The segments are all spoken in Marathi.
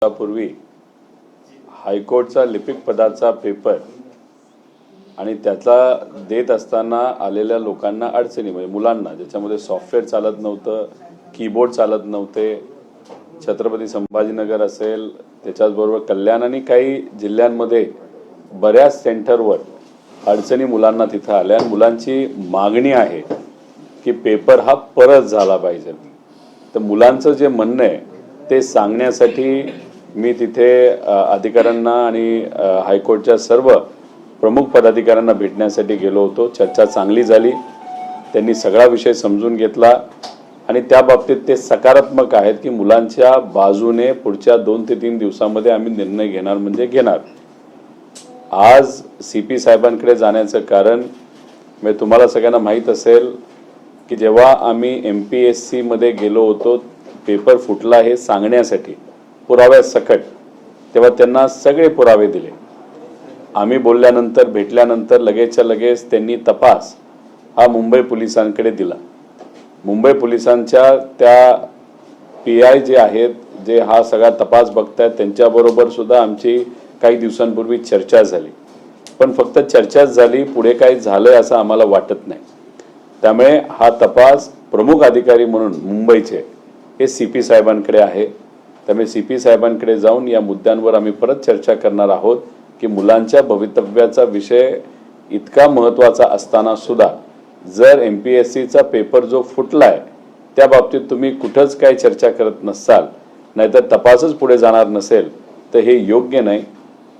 पूर्वी हायकोर्टचा लिपिक पदाचा पेपर आणि त्याचा देत असताना आलेल्या लोकांना अडचणी म्हणजे मुलांना ज्याच्यामध्ये सॉफ्टवेअर चालत नव्हतं, कीबोर्ड चालत नव्हते, छत्रपती संभाजीनगर असेल त्याच्याबरोबर कल्याण आणि काही जिल्ह्यांमध्ये बऱ्याच सेंटरवर अडचणी मुलांना तिथं आल्या आणि मुलांची मागणी आहे की पेपर हा परत झाला पाहिजे। तर मुलांचं जे म्हणणं आहे ते सांगण्यासाठी मी तिथे अधिकाऱ्यांना आणि हायकोर्टच्या सर्व प्रमुख पदाधिकाऱ्यांना भेटण्यासाठी गेलो होतो। चर्चा चांगली झाली, त्यांनी सगळा विषय समजून घेतला आणि त्या बाबतीत ते सकारात्मक आहेत की मुलांच्या बाजूने पुढच्या 2 ते 3 दिवसांमध्ये आम्ही निर्णय घेणार म्हणजे घेणार। आज सीपी साहेबांकडे जाण्याचं कारण म्हणजे तुम्हाला सगळ्यांना माहीत असेल की जेव्हा आम्ही MPSC मध्ये गेलो होतो पेपर फुटला हे सांगण्यासाठी पुराव्यासकट, तेव्हा त्यांना सगळे पुरावे दिले। आम्ही बोलल्यानंतर भेटल्यानंतर लगेचच्या लगेच त्यांनी तपास हा मुंबई पोलिसांकडे दिला। मुंबई पोलिसांच्या त्या PI जे आहेत जे हा सगळा तपास बघतायत त्यांच्याबरोबर सुद्धा आमची काही दिवसांपूर्वी चर्चा झाली, पण फक्त चर्चाच झाली, पुढे काही झालंय असं आम्हाला वाटत नाही। त्यामुळे हा तपास प्रमुख अधिकारी म्हणून मुंबईचे हे CP साहेबांकडे आहे। त्यामुळे CP साहेबांकडे जाऊन या मुद्द्यांवर आम्ही परत चर्चा करणार आहोत की मुलांच्या भवितव्याचा विषय इतका महत्त्वाचा असताना सुद्धा जर MPSCचा पेपर जो फुटलाय त्या बाबतीत तुम्ही कुठंच काही चर्चा करत नसाल, नाहीतर तपासच पुढे जाणार नसेल तर हे योग्य नाही।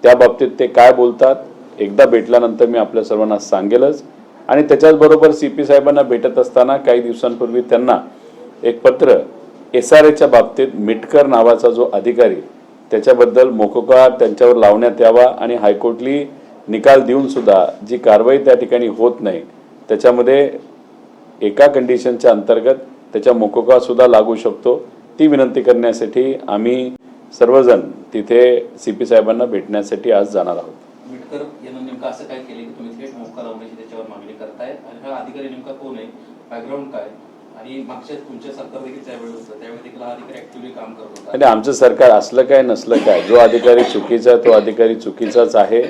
त्या बाबतीत ते काय बोलतात एकदा भेटल्यानंतर मी आपल्या सर्वांना सांगेलच। आणि त्याच्याचबरोबर CP साहेबांना भेटत असताना काही दिवसांपूर्वी त्यांना एक पत्र SRAच्या बाबतीत मिटकर नावाचा जो अधिकारी त्याच्याबद्दल मोकोका त्यांच्यावर लावण्यात यावा आणि हायकोर्टली निकाल देऊन सुद्धा जी कारवाई त्या ठिकाणी होत नाही त्याच्यामध्ये एका कंडिशनच्या अंतर्गत त्याच्या मोकोका सुद्धा लागू शकतो, ती विनंती करण्यासाठी आम्ही सर्वजण तिथे CP साहेबांना भेटण्यासाठी आज जाणार आहोत। मिटकर यांना नेमकं असं काय केलं की तुम्ही थेट मोक्का लावण्याची त्याच्यावर मागणी करताय आणि हा अधिकारी नेमका कोण आहे, बॅकग्राऊंड काय आणि मागच्या तुमच्या सरकार देखील त्यावेळी होतं त्यावेळी देखील हा अधिकारी ऍक्टिव्हली काम करत होता? आणि आमचं सरकार असलं काय नसलं काय, जो अधिकारी चुकीचा तो अधिकारी चुकीचाच आहे।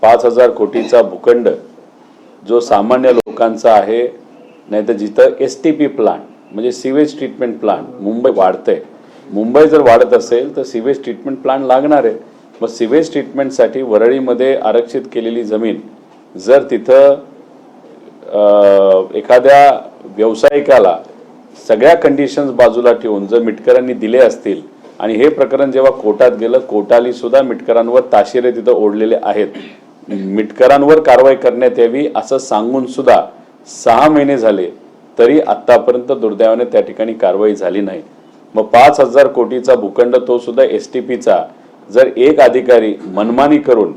5,000 कोटीचा भूखंड जो सामान्य लोकांचा आहे, नाही तर जिथं STP प्लांट म्हणजे सिवेज ट्रीटमेंट प्लांट मुंबई वाढतंय, मुंबई जर वाढत असेल तर सिवेज ट्रीटमेंट प्लांट लागणार आहे। मग सिवेज ट्रीटमेंटसाठी वरळीमध्ये आरक्षित केलेली जमीन जर तिथं एखाद्या व्यावसायिकाला सगळ्या कंडिशन्स बाजूला ठेवून जर मिटकरांनी दिले असतील आणि हे प्रकरण जेव्हा कोर्टात गेलं, कोर्टाली सुद्धा मिटकरांवर ताशेरे तिथं ओढलेले आहेत, मिटकरांवर कारवाई करण्यात यावी असं सांगून सुद्धा 6 महिने झाले तरी आतापर्यंत दुर्दैवाने त्या ठिकाणी कारवाई झाली नाही। मग 5,000 कोटीचा भूखंड तो सुद्धा STPचा जर एक अधिकारी मनमानी करून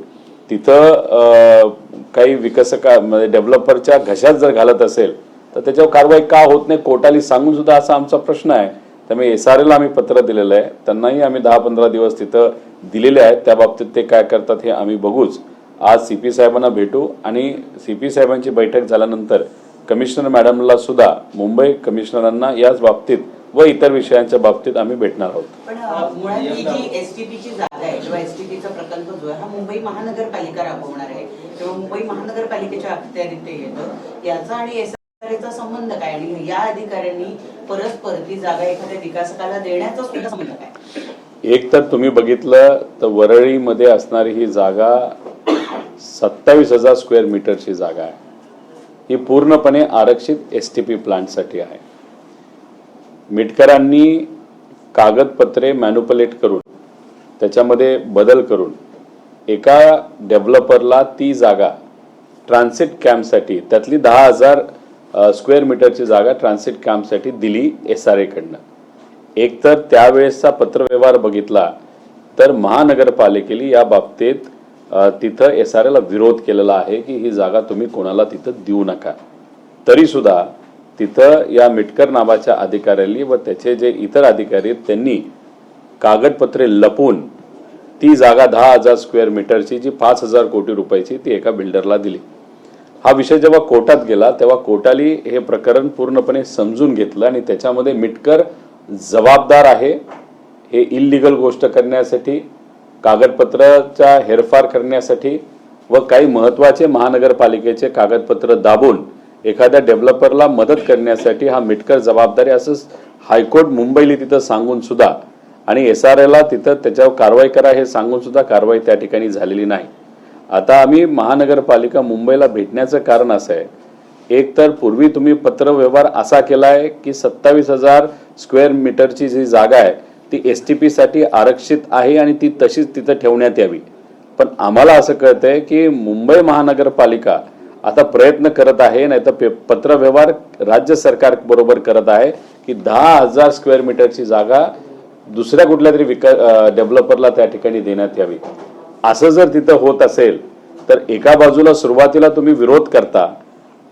तिथं काही विकसका म्हणजे डेव्हलपरच्या घशात जर घालत असेल तर त्याच्यावर कारवाई का होत नाही कोर्टाली सांगून सुद्धा असा आमचा प्रश्न आहे। त्यामुळे SRAला आम्ही पत्र दिलेलं आहे, त्यांनाही आम्ही 10-15 दिवस तिथं दिलेले आहेत, त्या बाबतीत ते काय करतात हे आम्ही बघूच। आज CP साहेबांना भेटू आणि CP साहेबांची बैठक झाल्यानंतर कमिशनर मॅडमला सुद्धा मुंबई कमिशनरांना याच बाबतीत व इतर विषयांच्या बाबतीत आम्ही भेटणार आहोत। पण मुळात ही जी STPची जागा आहे किंवा STPचा प्रकल्प जो आहे हा मुंबई महानगरपालिका राबवणार आहे किंवा मुंबई महानगरपालिकेच्या अखत्यारीत ते येतं, याचा आणि SRAचा संबंध काय आणि या अधिकाऱ्यांनी परस्पर ती जागा एखाद्या विकासकाला देण्याचा सुद्धा संबंध काय? एक तर तुम्ही बघितलं तर वरळीमध्ये असणारी ही जागा 27,000 स्क्वेअर मीटरची जागा आहे, ही पूर्णपणे आरक्षित STP प्लांटसाठी आहे। मिटकरांनी कागदपत्रे मॅन्युप्युलेट करून त्याच्यामध्ये बदल करून एका डेव्हलपरला ती जागा ट्रान्सिट कॅम्पसाठी त्यातली 10,000 स्क्वेअर मीटरची जागा ट्रान्सिट कॅम्पसाठी दिली SRA कडनं। एक तर त्यावेळेसचा पत्रव्यवहार बघितला तर महानगरपालिकेने या बाबतीत तिथं SRAला विरोध केलेला आहे की ही जागा तुम्ही कोणाला तिथं देऊ नका, तरी सुद्धा तिथं या मिटकर नावाच्या अधिकाऱ्यांनी व त्याचे जे इतर अधिकारी त्यांनी कागदपत्रे लपवून ती जागा 10,000 स्क्वेअर मीटरची जी 5,000 कोटी रुपयाची ती एका बिल्डरला दिली। हा विषय जेव्हा कोर्टात गेला तेव्हा कोर्टाली हे प्रकरण पूर्णपणे समजून घेतलं आणि त्याच्यामध्ये मिटकर जबाबदार आहे हे इल्लीगल गोष्ट करण्यासाठी, कागदपत्राचा हेरफार करण्यासाठी व काही महत्त्वाचे महानगरपालिकेचे कागदपत्र दाबून एखाद्या डेव्हलपरला मदत करण्यासाठी हा मिटकर जबाबदार आहे असं हायकोर्ट मुंबईला तिथं सांगून सुद्धा आणि SRAला तिथं त्याच्यावर कारवाई करा हे सांगून सुद्धा कारवाई त्या ठिकाणी झालेली नाही. आता आम्ही महानगरपालिका मुंबईला भेटण्याचं कारण असं आहे, एक तर पूर्वी तुम्ही पत्रव्यवहार असा केला आहे की 27,000 स्क्वेअर मीटरची जी जागा आहे ती STP साठी आरक्षित आहे आणि ती तशीच तिथं ठेवण्यात यावी. पण आम्हाला असं कळतंय की मुंबई महानगरपालिका आता प्रयत्न करत आहे, नाही तर पत्रव्यवहार राज्य सरकार बरोबर करत आहे की 10,000 स्क्वेअर मीटरची जागा दुसऱ्या कुठल्या तरी डेव्हलपरला त्या ठिकाणी देण्यात यावी. असं जर तिथं होत असेल तर एका बाजूला सुरुवातीला तुम्ही विरोध करता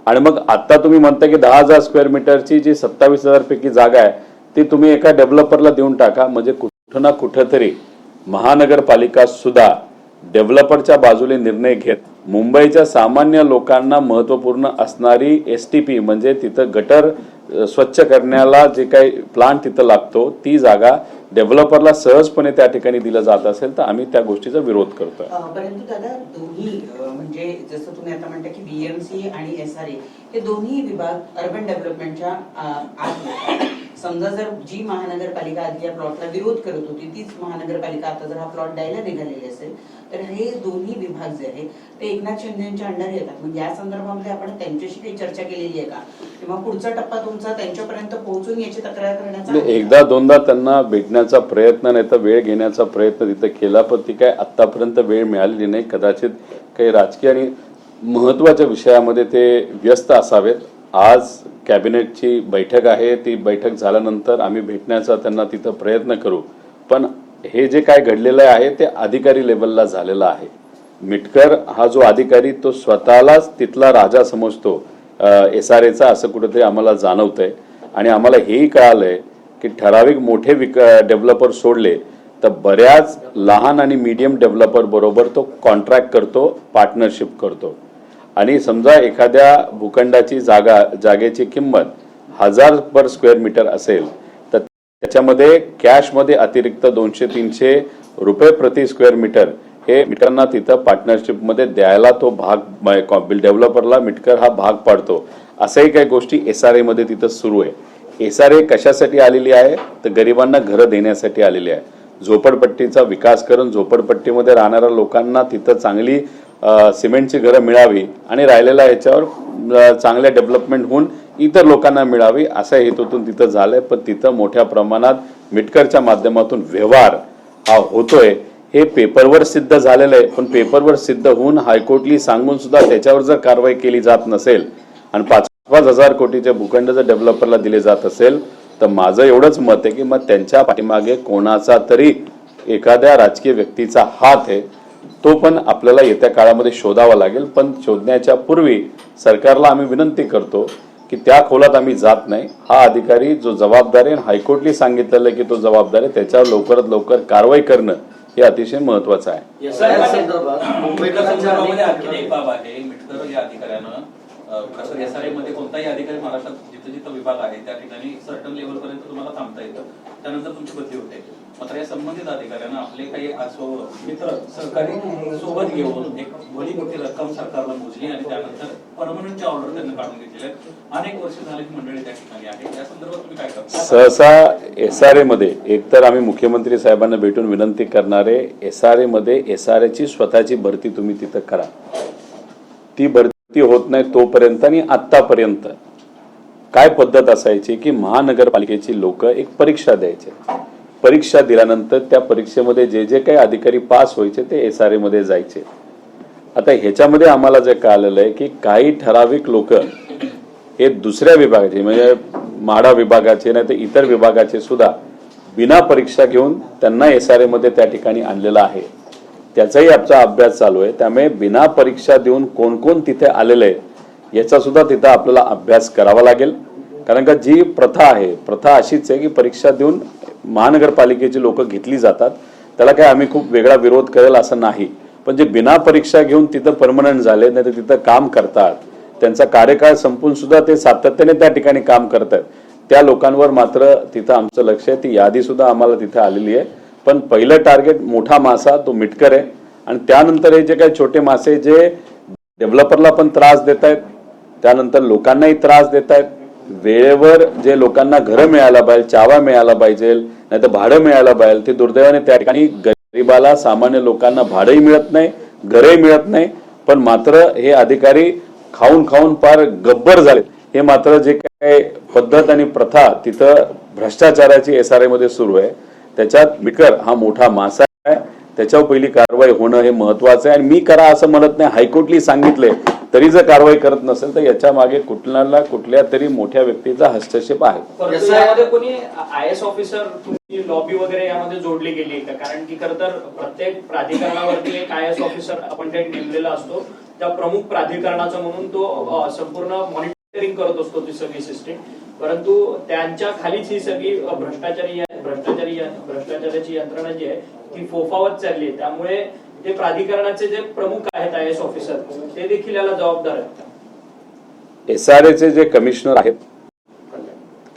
आणि मग आता तुम्ही म्हणता की 10,000 स्क्वेअर मीटरची जी 27,000 पैकी जागा आहे ती तुम्ही एका डेव्हलपरला देऊन टाका. म्हणजे कुठं ना कुठंतरी महानगरपालिका सुद्धा डेव्हलपरच्या बाजूने निर्णय घेत मुंबईच्या सामान्य लोकांना महत्त्वपूर्ण असणारी STP म्हणजे तिथं गटर स्वच्छ करण्याला जे काही प्लांट तिथं लागतो ती जागा डेव्हलपरला सहजपणे त्या ठिकाणी दिलं जात असेल तर आम्ही त्या गोष्टीचा विरोध करतोय. परंतु दादा दोन्ही म्हणजे जसं तुम्ही आता म्हणता की BMC आणि SRA हे दोन्ही विभाग अर्बन डेव्हलपमेंटच्या आत. समजा जर जी महानगरपालिका आधी या प्लॉटला विरोध करत होती तीच महानगरपालिका आता जर हा प्लॉट द्यायला निघालेली असेल तर हे दोन्ही विभाग जे आहे ते एकनाथ शिंदेच्या अंडर येतात. मग या संदर्भामध्ये आपण त्यांच्याशी काही चर्चा केलेली आहे का किंवा पुढचा टप्पा तुमचा त्यांच्यापर्यंत पोहोचून याची तक्रार करण्याचा? एकदा दोनदा त्यांना भेटण्याचा प्रयत्न नाही तर वेळ घेण्याचा प्रयत्न तिथं केला, पण ती काय आतापर्यंत वेळ मिळालेली नाही. कदाचित काही राजकीय आणि महत्वाच्या विषयामध्ये ते व्यस्त असावेत. आज कॅबिनेटची बैठक आहे, ती बैठक झाल्यानंतर आम्ही भेटण्याचा त्यांना तिथं प्रयत्न करू. पण हे जे काय घडलेलं आहे ते अधिकारी लेवलला झालेलं आहे. मिटकर हा जो अधिकारी तो स्वतःलाच तिथला राजा समजतो SRAचा, असं कुठेतरी आम्हाला जाणवतंय. आणि आम्हाला हेही कळालंय की ठराविक मोठे डेव्हलपर सोडले तर बऱ्याच लहान आणि मीडियम डेव्हलपर बरोबर तो कॉन्ट्रॅक्ट करतो, पार्टनरशिप करतो. आणि समजा एखाद्या भूखंडाची जागेची किंमत 1000 पर स्क्वेअर मीटर असेल तर त्याच्यामध्ये कॅशमध्ये अतिरिक्त 200-300 रुपये प्रति स्क्वेअर मीटर हे मिटरना तिथं पार्टनरशिपमध्ये द्यायला तो भाग डेव्हलपरला मिटकर हा भाग पाडतो. असंही काही गोष्टी SRA मध्ये तिथं सुरू आहे. SRA कशासाठी आलेली आहे तर गरिबांना घरं देण्यासाठी आलेली आहे. झोपडपट्टीचा विकास करून झोपडपट्टीमध्ये राहणाऱ्या लोकांना तिथं चांगली सिमेंटची घरं मिळावी आणि राहिलेल्या याच्यावर चांगल्या डेव्हलपमेंट होऊन इतर लोकांना मिळावी असा हेतूतून तिथं झालंय. पण तिथं मोठ्या प्रमाणात मिटकरच्या माध्यमातून व्यवहार हा होतोय हे पेपरवर सिद्ध झालेलं आहे. पण पेपरवर सिद्ध होऊन हायकोर्टली सांगून सुद्धा त्याच्यावर जर कारवाई केली जात नसेल आणि 5-5 हजार कोटीचे भूखंड जर डेव्हलपरला दिले जात असेल तर माझं एवढंच मत आहे की मग त्यांच्या पाठीमागे कोणाचा तरी एखाद्या राजकीय व्यक्तीचा हात आहे. तो पण आपल्याला येत्या काळामध्ये शोधावा लागेल. पण शोधण्याच्या पूर्वी सरकारला आम्ही विनंती करतो की त्या खोलात आम्ही जात नाही. हा अधिकारी जो जबाबदार आहे, हायकोर्टने सांगितलेलं की तो जबाबदार आहे, त्याच्यावर लवकरात लवकर कारवाई करणं हे अतिशय महत्वाचं आहे. संदर्भामध्ये आणखी एक बाब आहे. मिटकर या अधिकाऱ्यानं SRA मध्ये कोणताही अधिकारी महाराष्ट्रात जिथं जिथं विभाग आहे त्या ठिकाणी सर्टन लेवल पर्यंत तुम्हाला थांबता येतं, त्यानंतर तुमची बदली होते. मात्र या संबंधित अधिकाऱ्यांना आपले काही मित्र सहकारी सोबत घेऊन एक भली मोठी रक्कम सरकारला मोजली आणि त्यानंतर परमनंटच्या ऑर्डर त्यांना काढून घेतलेल्या अनेक वर्ष झाली मंडळी त्या ठिकाणी आहे. या संदर्भात तुम्ही काय करता? सहसा SRA मध्ये एकतर आम्ही मुख्यमंत्री साहेबांना भेटून विनंती करणारे, SRA मध्ये SRAची स्वतःची भरती तुम्ही तिथं करा. ती भरती होत नाही तोपर्यंत आणि आतापर्यंत काय पद्धत असायची की महानगरपालिकेची लोक एक परीक्षा द्यायचे. परीक्षा दिल्यानंतर त्या परीक्षेमध्ये जे जे काही अधिकारी पास व्हायचे ते SRA मध्ये जायचे. आता ह्याच्यामध्ये आम्हाला जे कळालेलं आहे की काही ठराविक लोक हे दुसऱ्या विभागाचे म्हणजे म्हाडा विभागाचे नाही तर इतर विभागाचे सुद्धा बिना परीक्षा घेऊन त्यांना SRA मध्ये त्या ठिकाणी आणलेलं आहे. त्याचाही आमचा अभ्यास चालू आहे. त्यामुळे बिना परीक्षा देऊन कोण कोण तिथे आलेलं आहे याचा सुद्धा तिथं आपल्याला अभ्यास करावा लागेल. कारण का जी प्रथा आहे, प्रथा अशीच आहे की परीक्षा देऊन महानगरपालिकेची लोक घेतली जातात. त्याला काय आम्ही खूप वेगळा विरोध करेल असं नाही. पण जे बिना परीक्षा घेऊन तिथं परमनंट झाले नाही तर तिथं काम करतात, त्यांचा कार्यकाळ संपून सुद्धा ते सातत्याने त्या ठिकाणी काम करतात, त्या लोकांवर मात्र तिथं आमचं लक्ष आहे. ती यादी सुद्धा आम्हाला तिथे आलेली आहे. पण पहिलं टार्गेट मोठा मासा तो मिटकर आहे आणि त्यानंतर हे जे काही छोटे मासे जे डेव्हलपरला पण त्रास देत आहेत, त्यानंतर लोकांनाही त्रास देत आहेत, वेळेवर जे लोकांना घरं मिळायला पाहिजे, चावा मिळायला पाहिजे, नाही तर भाडं मिळायला पाहिजे, ते दुर्दैवाने त्या ठिकाणी गरीबाला सामान्य लोकांना भाडंही मिळत नाही, घरही मिळत नाही. पण मात्र हे अधिकारी खाऊन खाऊन फार गब्बर झाले. हे मात्र जे काय पद्धत आणि प्रथा तिथं भ्रष्टाचाराची SRA मध्ये सुरू आहे, त्याच्यात मिटकर हा मोठा मासा आहे. त्याच्यावर पहिली कारवाई होणं हे महत्वाचं आहे. आणि मी करा असं म्हणत नाही, हायकोर्टली सांगितले तरी जर कारवाई करत नसेल तर याच्या मागे कुठल्या तरी मोठ्या व्यक्तीचा हस्तक्षेप आहे. परंतु यामध्ये कोणी IAS ऑफिसर तुमची लॉबी वगैरे यामध्ये जोडली गेली आहे का? कारण की खरं तर प्रत्येक प्राधिकरणावरती एक IAS ऑफिसर अपॉइंटेड नेमलेला असतो. त्या प्रमुख प्राधिकरणाचा म्हणून तो संपूर्ण मॉनिटरिंग करत असतो ती सगळी सिस्टीम. परंतु त्यांच्या खालीच ही सगळी भ्रष्टाचाराची यंत्रणा जी आहे ती फोफावत चालली आहे. त्यामुळे ते प्राधिकरणाचे जे प्रमुख आहेत IAS ऑफिसर ते देखील याला जबाबदार आहेत. SRAचे जे कमिशनर आहेत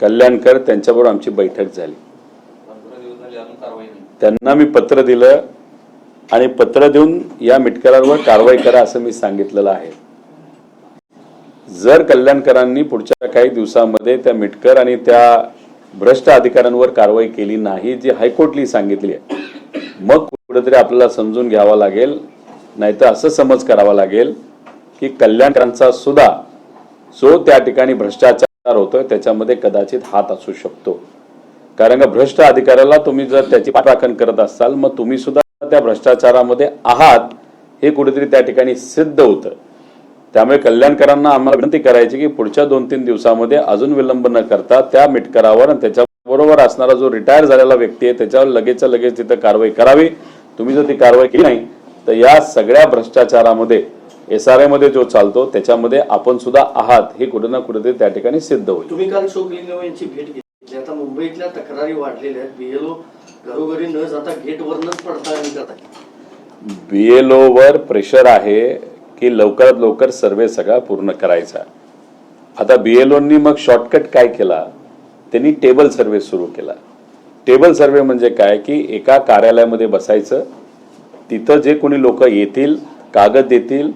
कल्याणकर, त्यांच्याबरोबर आमची बैठक झाली. 15 दिवस झाले अजून कारवाई नाही. त्यांना मी पत्र दिलं आणि पत्र देऊन या मिटकरांवर कारवाई करा असं मी सांगितलेलं आहे. जर कल्याणकरांनी पुढच्या काही दिवसामध्ये त्या मिटकर आणि त्या भ्रष्ट अधिकाऱ्यांवर कारवाई केली नाही जी हायकोर्टली सांगितली आहे, मग कुठेतरी आपल्याला समजून घ्यावा लागेल, नाहीतर असं समज करावा लागेल की कल्याणकरांचा सुद्धा जो त्या ठिकाणी भ्रष्टाचार होतोय त्याच्यामध्ये कदाचित हात असू शकतो. कारण का भ्रष्ट अधिकाऱ्याला तुम्ही जर त्याची पाठराखण करत असाल मग तुम्ही सुद्धा त्या भ्रष्टाचारामध्ये आहात हे कुठेतरी त्या ठिकाणी सिद्ध होतं. त्यामुळे कल्याणकरांना आम्हाला विनंती करायची की पुढच्या 2-3 दिवसामध्ये अजून विलंब न करता त्या मिटकरावर आणि त्याच्याबरोबर असणारा जो रिटायर झालेला व्यक्ती आहे त्याच्यावर लगेच तिथं कारवाई करावी. तुम्ही जर ती कारवाई केली नाही तर या सगळ्या भ्रष्टाचारामध्ये SRA मध्ये जो चालतो त्याच्यामध्ये आपण सुद्धा आहात हे कुठे ना कुठेतरी त्या ठिकाणी सिद्ध होईल. तुम्ही काल शोकलिंगम यांची भेट घेतली. आता मुंबईतल्या तक्रारी वाढलेल्या आहेत. BLO घरोघरी न जाता गेटवरनच पडताळणी करतात. BLO वर प्रेशर आहे की लवकरात लवकर सर्वे सगळा पूर्ण करायचा. आता BLOनी मग शॉर्टकट काय केला, त्यांनी टेबल सर्वे सुरू केला. टेबल सर्वे म्हणजे काय की एका कार्यालयामध्ये बसायचं, तिथं जे कोणी लोक येतील कागद देतील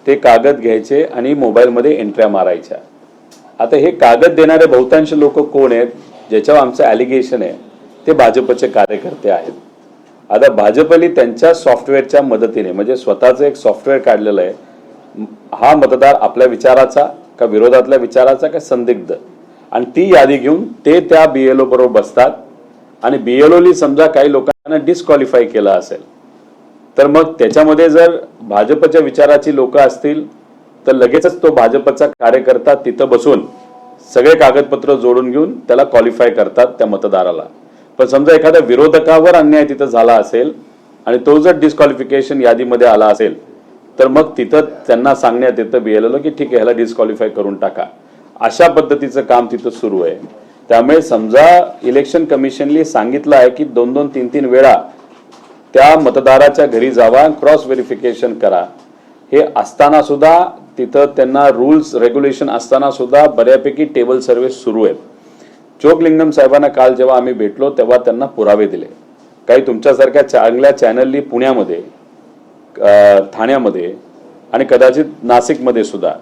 ते कागद घ्यायचे आणि मोबाईलमध्ये एंट्र्या मारायच्या. आता हे कागद देणारे बहुतांश लोक कोण आहेत, ज्याच्यावर आमचं ॲलिगेशन आहे ते भाजपचे कार्यकर्ते आहेत. आता भाजपने त्यांच्या सॉफ्टवेअरच्या मदतीने म्हणजे स्वतःचं एक सॉफ्टवेअर काढलेलं आहे, हा मतदार आपल्या विचाराचा का विरोधातल्या विचाराचा का संदिग्ध, आणि ती यादी घेऊन ते त्या BLO बरोबर बसतात. आणि BLOनी समजा काही लोकांना डिस्क्वालिफाय केलं असेल तर मग त्याच्यामध्ये जर भाजपच्या विचाराची लोक असतील तर लगेचच तो भाजपचा कार्यकर्ता तिथं बसून सगळे कागदपत्र जोडून घेऊन त्याला क्वालिफाय करतात त्या मतदाराला. पण समजा एखाद्या विरोधकावर अन्याय तिथं झाला असेल आणि तो जर डिस्क्वालिफिकेशन यादीमध्ये आला असेल तर मग तिथं त्यांना सांगण्यात येतं BLOला की ठीक आहे ह्याला डिस्क्वालिफाय करून टाका. अशा पद्धतीचं काम तिथं सुरू आहे. त्यामुळे समजा इलेक्शन कमिशनने सांगितलं आहे की 2-2, 3-3 वेळा त्या मतदाराच्या घरी जावा, क्रॉस व्हेरिफिकेशन करा. हे असताना सुद्धा तिथं त्यांना रूल्स रेग्युलेशन असताना सुद्धा बऱ्यापैकी टेबल सर्वे सुरू आहेत. चोकलिंगम साहेबांना काल जेव्हा आम्ही भेटलो तेव्हा त्यांना पुरावे दिले. काही तुमच्यासारख्या चांगल्या चॅनलनी पुण्यामध्ये, ठाण्यामध्ये आणि कदाचित नाशिकमध्ये सुद्धा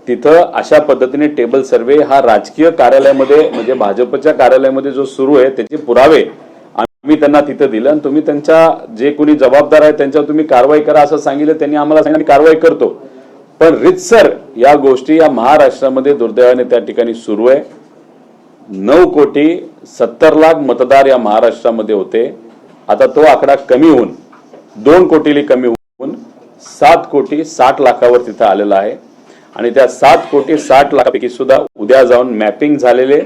तिथं अशा पद्धतीने टेबल सर्वे हा राजकीय कार्यालयामध्ये म्हणजे भाजपच्या कार्यालयामध्ये जो सुरू आहे त्याचे पुरावे आम्ही त्यांना तिथं दिलं. आणि तुम्ही त्यांच्या जे कोणी जबाबदार आहे त्यांच्यावर तुम्ही कारवाई करा असं सांगितलं. त्यांनी आम्हाला सांगितलं कारवाई करतो. पण रितसर या गोष्टी या महाराष्ट्रामध्ये दुर्दैवाने त्या ठिकाणी सुरू आहे. 9,70,00,000 मतदार या महाराष्ट्रामध्ये होते. आता तो आकडा कमी होऊन 2 कोटीला कमी होऊन 7,60,00,000 तिथं आलेला आहे. आणि त्या 7,60,00,000 सुद्धा उद्या जाऊन मॅपिंग झालेले,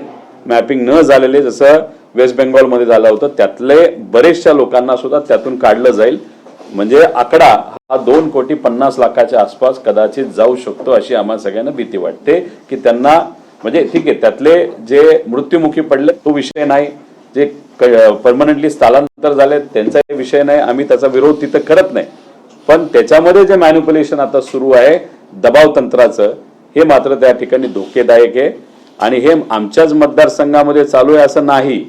मॅपिंग न झालेले जसं वेस्ट बेंगॉलमध्ये झालं होतं त्यातले बरेचशा लोकांना सुद्धा त्यातून काढलं जाईल. म्हणजे आकडा हा 2,50,00,000 आसपास कदाचित जाऊ शकतो अशी आम्हाला सगळ्यांना भीती वाटते की त्यांना म्हणजे ठीक आहे त्यातले जे मृत्युमुखी पडले तो विषय नाही, जे परमनंटली स्थलांतर झाले त्यांचा विषय नाही, आम्ही त्याचा विरोध तिथं करत नाही. पण त्याच्यामध्ये जे मॅन्युप्युलेशन आता सुरू आहे दबाव तंत्राचं हे मात्र त्या ठिकाणी धोकेदायक आहे. आणि हे आमच्याच मतदारसंघामध्ये चालू आहे असं नाही,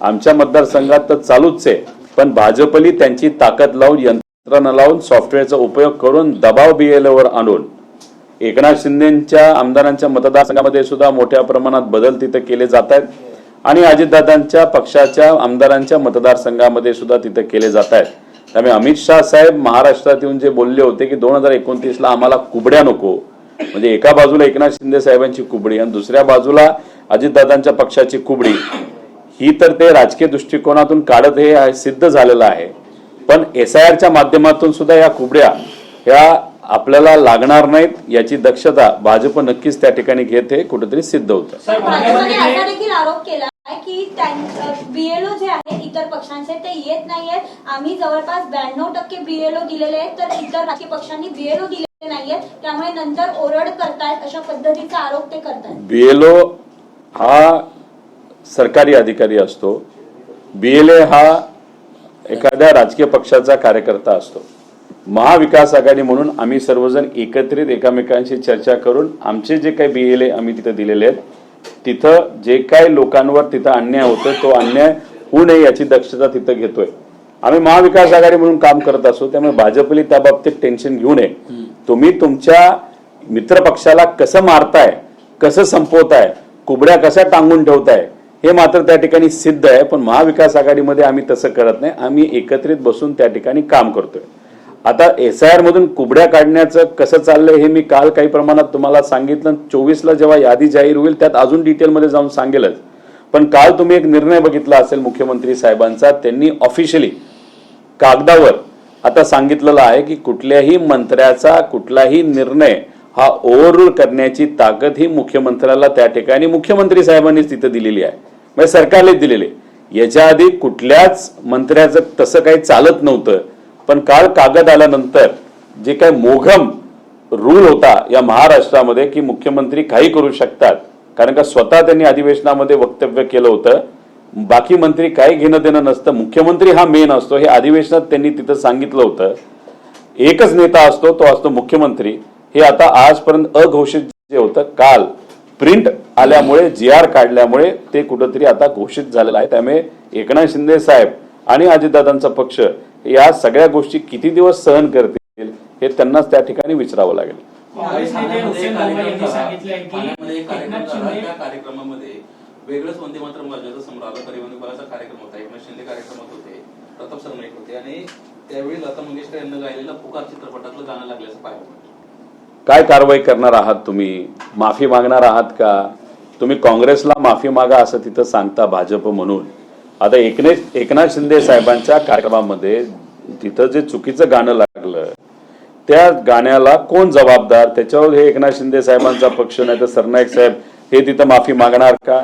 आमच्या मतदारसंघात तर चालूच आहे, पण भाजपली त्यांची ताकद लावून यंत्रणा लावून सॉफ्टवेअरचा उपयोग करून दबाव BLOवर आणून एकनाथ शिंदेच्या आमदारांच्या मतदारसंघामध्ये सुद्धा मोठ्या प्रमाणात बदल तिथे केले जात आहेत आणि अजितदादांच्या पक्षाच्या आमदारांच्या मतदारसंघामध्ये सुद्धा तिथे केले जात आहेत. त्यामुळे अमित शाह साहेब महाराष्ट्रात येऊन जे बोलले होते की 2029ला आम्हाला कुबड्या नको, म्हणजे एका बाजूला एकनाथ शिंदे साहेबांची कुबडी आणि दुसऱ्या बाजूला अजितदादांच्या पक्षाची कुबडी, ही तर ते राजकीय दृष्टिकोनातून काढत हे सिद्ध झालेलं आहे. पण SIRच्या माध्यमातून सुद्धा या कुबड्या ह्या आपल्याला लागणार नाहीत याची दक्षता भाजप नक्कीच त्या ठिकाणी घेत हे कुठेतरी सिद्ध होतं. भाजपने असा देखील आरोप केला आहे की BLO जे आहे इतर पक्षांचे ते येत नाहीयेत. आम्ही जवळपास 92% BLO दिलेले आहेत, तर इतर राजकीय पक्षांनी BLO दिलेले नाहीयेत, त्यामुळे नंतर ओरड करतायत अशा पद्धतीचा आरोप ते करतायत. BLO हा सरकारी अधिकारी असतो, BLA हा एखाद्या राजकीय पक्षाचा कार्यकर्ता असतो. महाविकास आघाडी म्हणून आम्ही सर्वजण एकत्रित एकमेकांशी चर्चा करून आमचे जे काही BLA आम्ही तिथे दिलेले आहेत, तिथं जे काही लोकांवर तिथं अन्याय होतो तो अन्याय होऊ नये याची दक्षता तिथं घेतोय. आम्ही महाविकास आघाडी म्हणून काम करत असतो, त्यामुळे भाजपली त्या बाबतीत टेन्शन घेऊ नये. तुम्ही तुमच्या मित्र पक्षाला कसं मारताय, कसं संपवताय, कुबड्या कशा टांगून ठेवताय हे मात्र त्या ठिकाणी सिद्ध आहे. पण महाविकास आघाडीमध्ये आम्ही तसं करत नाही, आम्ही एकत्रित बसून त्या ठिकाणी काम करतोय. आता SIR मधून कुबड्या काढण्याचं कसं चाललंय हे मी काल काही प्रमाणात तुम्हाला सांगितलं. 24ला जेव्हा यादी जाहीर होईल त्यात अजून डिटेलमध्ये जाऊन सांगेलच. पण काल तुम्ही एक निर्णय बघितला असेल मुख्यमंत्री साहेबांचा, त्यांनी ऑफिशियली कागदावर आता सांगितलेलं आहे की कुठल्याही मंत्र्याचा कुठलाही निर्णय हा ओव्हररूल करण्याची ताकद ही मुख्यमंत्र्याला त्या ठिकाणी मुख्यमंत्री साहेबांनीच तिथे दिलेली आहे, म्हणजे सरकारनेच दिलेली. याच्या आधी कुठल्याच मंत्र्याचं तसं काही चालत नव्हतं. पण काल कागद आल्यानंतर जे काही मोघम रूल होता या महाराष्ट्रामध्ये की मुख्यमंत्री काही करू शकतात, कारण का स्वतः त्यांनी अधिवेशनामध्ये वक्तव्य केलं होतं, बाकी मंत्री काही घेणं देणं नसतं, मुख्यमंत्री हा मेन असतो हे अधिवेशनात त्यांनी तिथं सांगितलं होतं. एकच नेता असतो, तो असतो मुख्यमंत्री. हे आता आजपर्यंत अघोषित जे होतं, काल प्रिंट आल्यामुळे GR काढल्यामुळे ते कुठंतरी आता घोषित झालेलं आहे. त्यामुळे एकनाथ शिंदे साहेब आणि अजितदादांचा पक्ष या सगळ्या गोष्टी किती दिवस सहन करतील हे त्यांनाच त्या ठिकाणी विचारावं लागेल. काँग्रेस नेते हुसेन दलवाई यांनी सांगितलंय की ठाण्यामध्ये एकनाथ कार्यक्रम शिंदे झाला. त्या कार्यक्रमामध्ये वेगळंच वंदे मातरम वाजवायचं समोर आलं. परिवहन विभागाचा कार्यक्रम होता, एकनाथ शिंदे कार्यक्रमात होते, प्रताप सरनाईक होते आणि त्यावेळी लता मंगेशकर यांना गायलेला पुकार चित्रपटातलं गाणं लागल्याचं पाहिलं. काय कारवाई करणार आहात तुम्ही? माफी मागणार आहात का? तुम्ही काँग्रेसला माफी मागा असं तिथं सांगता भाजप म्हणून. आता एकनाथ शिंदे साहेबांच्या कार्यक्रमामध्ये तिथं जे चुकीचं गाणं लागलं त्या गाण्याला कोण जबाबदार? त्याच्यावर हे एकनाथ शिंदे साहेबांचा पक्ष नाही तर सरनाईक साहेब हे तिथं माफी मागणार का?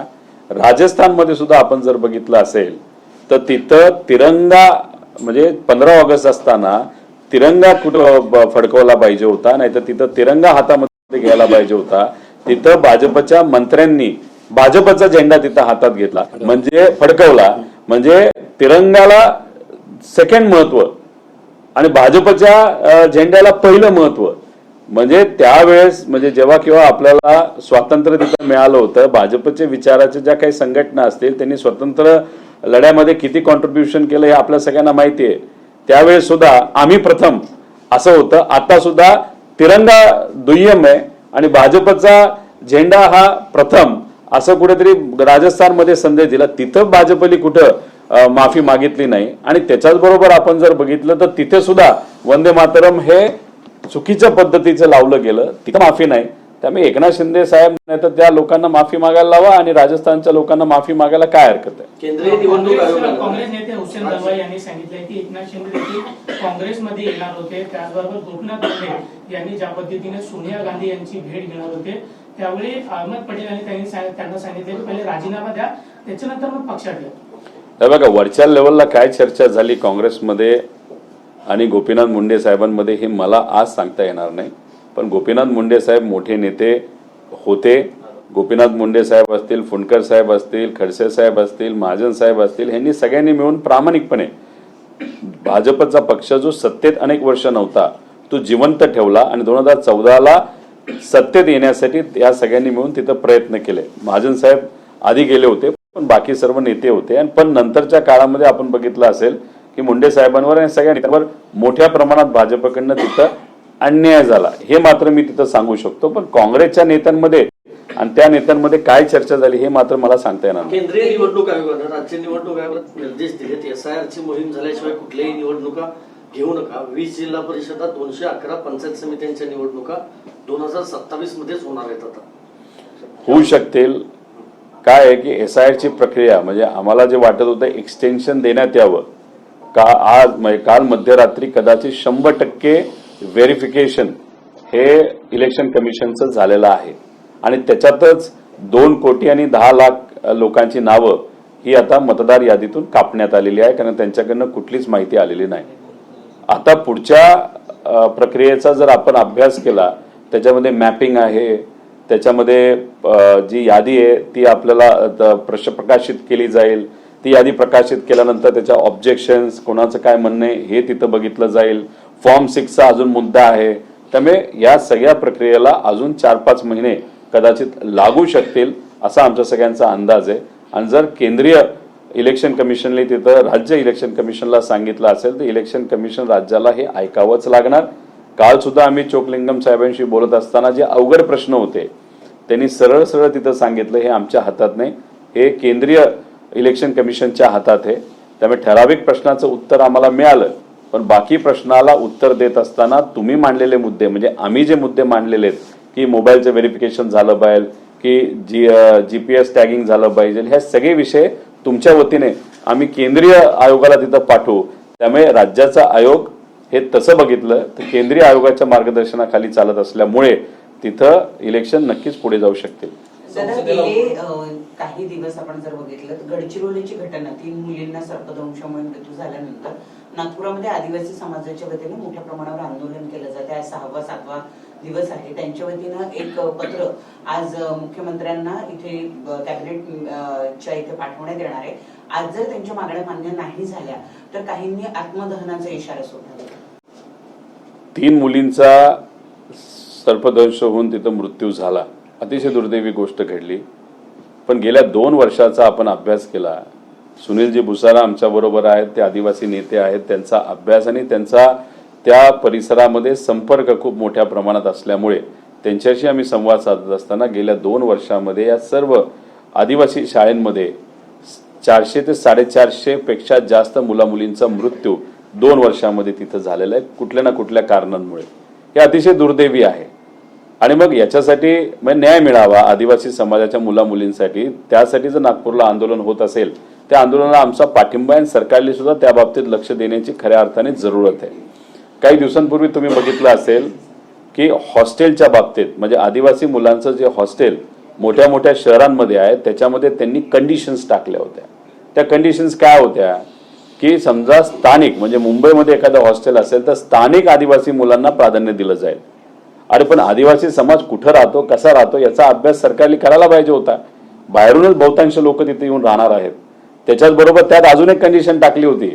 राजस्थानमध्ये सुद्धा आपण जर बघितलं असेल तर तिथं तिरंगा म्हणजे 15 ऑगस्ट असताना तिरंगा कुठं फडकवला पाहिजे होता, नाहीतर तिथं तिरंगा हातामध्ये घ्यायला पाहिजे होता. तिथं भाजपच्या मंत्र्यांनी भाजपचा झेंडा तिथं हातात घेतला म्हणजे फडकवला, म्हणजे तिरंगाला सेकंड महत्व आणि भाजपच्या झेंड्याला पहिलं महत्व. म्हणजे त्यावेळेस म्हणजे जेव्हा किंवा आपल्याला स्वातंत्र्य तिथं मिळालं होतं, भाजपच्या विचाराच्या ज्या काही संघटना असतील त्यांनी स्वतंत्र लढ्यामध्ये किती कॉन्ट्रीब्युशन केलं हे आपल्या सगळ्यांना माहिती आहे. त्यावेळेस सुद्धा आम्ही प्रथम असं होतं, आता सुद्धा तिरंगा दुय्यम आहे आणि भाजपचा झेंडा हा प्रथम असं कुठेतरी राजस्थानमध्ये संदेश दिला. तिथं भाजपली कुठं माफी मागितली नाही. आणि त्याच्याच बरोबर आपण जर बघितलं तर तिथे सुद्धा वंदे मातरम हे चुकीच्या पद्धतीचं लावलं गेलं, तिथं माफी नाही. त्यामुळे एकनाथ शिंदे साहेब नाही तर त्या लोकांना माफी मागायला लावा आणि राजस्थानच्या लोकांना माफी मागायला काय हरकत आहे? केंद्रीय निवडणूक काँग्रेस नेते हुसेन दलवाई यांनी सांगितलंय की एकनाथ शिंदे देखील काँग्रेसमध्ये येणार होते. त्याचबरोबर गोपीनाथ मुंडे यांनी ज्या पद्धतीने सोनिया गांधी यांची भेट घेणार होते त्यावेळी अहमद पटेल यांनी त्यांना सांगितले की पहिले राजीनामा द्या, त्याच्यानंतर मग पक्षात या. बघा वरच्या लेवलला काय चर्चा झाली काँग्रेसमध्ये आणि गोपीनाथ मुंडे साहेबांमध्ये हे मला आज सांगता येणार नाही. पण गोपीनाथ मुंडे साहेब मोठे नेते होते. गोपीनाथ मुंडे साहेब असतील, फुंडकर साहेब असतील, खडसे साहेब असतील, महाजन साहेब असतील, यांनी सगळ्यांनी मिळून प्रामाणिकपणे भाजपचा पक्ष जो सत्तेत अनेक वर्ष नव्हता तो जिवंत ठेवला आणि 2014ला सत्तेत येण्यासाठी या सगळ्यांनी मिळून तिथं प्रयत्न केले. महाजन साहेब आधी गेले होते, पण बाकी सर्व नेते होते. आणि पण नंतरच्या काळामध्ये आपण बघितलं असेल की मुंडे साहेबांवर आणि सगळ्या नेत्यांवर मोठ्या प्रमाणात भाजपकडनं तिथं अन्याय झाला, हे मात्र मी तिथं सांगू शकतो. पण काँग्रेसच्या नेत्यांमध्ये आणि त्या नेत्यांमध्ये काय चर्चा झाली हे मात्र मला सांगता येणार नाही. केंद्रीय निवडणूक आयोगानं राज्य निवडणूक आयोगात निर्देश दिलेत, SIR ची मोहीम झाल्याशिवाय कुठल्याही निवडणुका घेऊ नका. 20 जिल्हा परिषदा, 211 पंचायत समित्यांच्या निवडणुका 2027 मध्येच होणार आहेत. आता होऊ शकतील. काय आहे की SIR ची प्रक्रिया म्हणजे आम्हाला जे वाटत होतं एक्सटेन्शन देण्यात यावं का, आज म्हणजे काल मध्यरात्री कदाचित 100% व्हेरिफिकेशन हे इलेक्शन कमिशनचं झालेलं आहे. आणि त्याच्यातच 2 कोटी आणि 10 लाख लोकांची नावं ही आता मतदार यादीतून कापण्यात आलेली आहे, कारण त्यांच्याकडनं कुठलीच माहिती आलेली नाही. आता पुढच्या प्रक्रियेचा जर आपण अभ्यास केला, त्याच्यामध्ये मॅपिंग आहे, त्याच्यामध्ये जी यादी आहे ती आपल्याला प्रकाशित केली जाईल. ती यादी प्रकाशित केल्यानंतर त्याच्या ऑब्जेक्शन्स, कोणाचं काय म्हणणं आहे हे तिथं बघितलं जाईल. फॉर्म 6चा अजून मुद्दा आहे. त्यामुळे या सगळ्या प्रक्रियेला अजून 4-5 महिने कदाचित लागू शकतील असा आमच्या सगळ्यांचा अंदाज आहे. आणि जर केंद्रीय इलेक्शन कमिशनने तिथं राज्य इलेक्शन कमिशनला सांगितलं असेल तर इलेक्शन कमिशन राज्याला हे ऐकावंच लागणार. काल सुद्धा आम्ही चोकलिंगम साहेबांशी बोलत असताना जे अवघड प्रश्न होते त्यांनी सरळ सरळ तिथं सांगितलं हे आमच्या हातात नाही, हे केंद्रीय इलेक्शन कमिशनच्या हातात आहे. त्यामुळे ठराविक प्रश्नाचं उत्तर आम्हाला मिळालं, पण बाकी प्रश्नाला उत्तर देत असताना तुम्ही मांडलेले मुद्दे म्हणजे आम्ही जे मुद्दे मांडलेले आहेत की मोबाईलचं व्हेरिफिकेशन झालं पाहिजे, की GPS टॅगिंग झालं पाहिजे, ह्या सगळे विषय तुमच्या वतीने आम्ही केंद्रीय आयोगाला तिथं पाठवू. त्यामुळे राज्याचा आयोग हे तसं बघितलं तर केंद्रीय आयोगाच्या मार्गदर्शनाखाली चालत असल्यामुळे तिथं इलेक्शन नक्कीच पुढे जाऊ शकतील. दादा, गेले काही दिवस आपण जर बघितलं तर गडचिरोलीची घटना, 3 मुलींना सर्पदंशामुळे मृत्यू झाल्यानंतर नागपुरामध्ये आदिवासी समाजाच्या वतीने मोठ्या प्रमाणावर आंदोलन केलं जाते. आज 6वा-7वा दिवस आहे. त्यांच्या वतीनं एक पत्र आज मुख्यमंत्र्यांना इथे कॅबिनेटच्या इथे पाठवण्यात येणार आहे. आज जर त्यांच्या मागण्या मान्य नाही झाल्या तर काहींनी आत्मदहनाचा इशारा सोडला. 3 मुलींचा सर्पदंश होऊन तिथं मृत्यू झाला, अतिशय दुर्दैवी गोष्ट घडली. पण गेल्या 2 वर्षाचा आपण अभ्यास केला. सुनीलजी भुसारा आमच्या बरोबर आहेत, ते आदिवासी नेते आहेत. त्यांचा अभ्यास आणि त्यांचा त्या परिसरामध्ये संपर्क खूप मोठ्या प्रमाणात असल्यामुळे त्यांच्याशी आम्ही संवाद साधत असताना गेल्या 2 वर्षामध्ये या सर्व आदिवासी शाळांमध्ये 400 ते 450 पेक्षा जास्त मुलामुलींचा मृत्यू 2 वर्षामध्ये तिथं झालेला आहे, कुठल्या ना कुठल्या कारणांमुळे. हे अतिशय दुर्दैवी आहे. आणि मग याच्यासाठी न्याय मिळावा आदिवासी समाजाच्या मुलामुलींसाठी, त्यासाठी जर नागपूरला आंदोलन होत असेल त्या आंदोलनाला आमचा पाठिंबा आहे. सरकारने सुद्धा त्या बाबतीत लक्ष देण्याची खऱ्या अर्थाने जरूरत आहे. काही दिवसांपूर्वी तुम्ही बघितलं असेल की हॉस्टेलच्या बाबतीत म्हणजे आदिवासी मुलांचं जे हॉस्टेल मोठ्या मोठ्या शहरांमध्ये आहे त्याच्यामध्ये त्यांनी कंडिशन्स टाकल्या होत्या. त्या कंडिशन्स काय होत्या की समजा स्थानिक म्हणजे मुंबईमध्ये एखादं हॉस्टेल असेल तर स्थानिक आदिवासी मुलांना प्राधान्य दिलं जाईल. अरे पण आदिवासी समाज कुठं राहतो, कसा राहतो याचा अभ्यास सरकारने करायला पाहिजे होता. बाहेरूनच बहुतांश लोक तिथे येऊन राहणार आहेत. त्याच्याच बरोबर त्यात अजून एक कंडिशन टाकली होती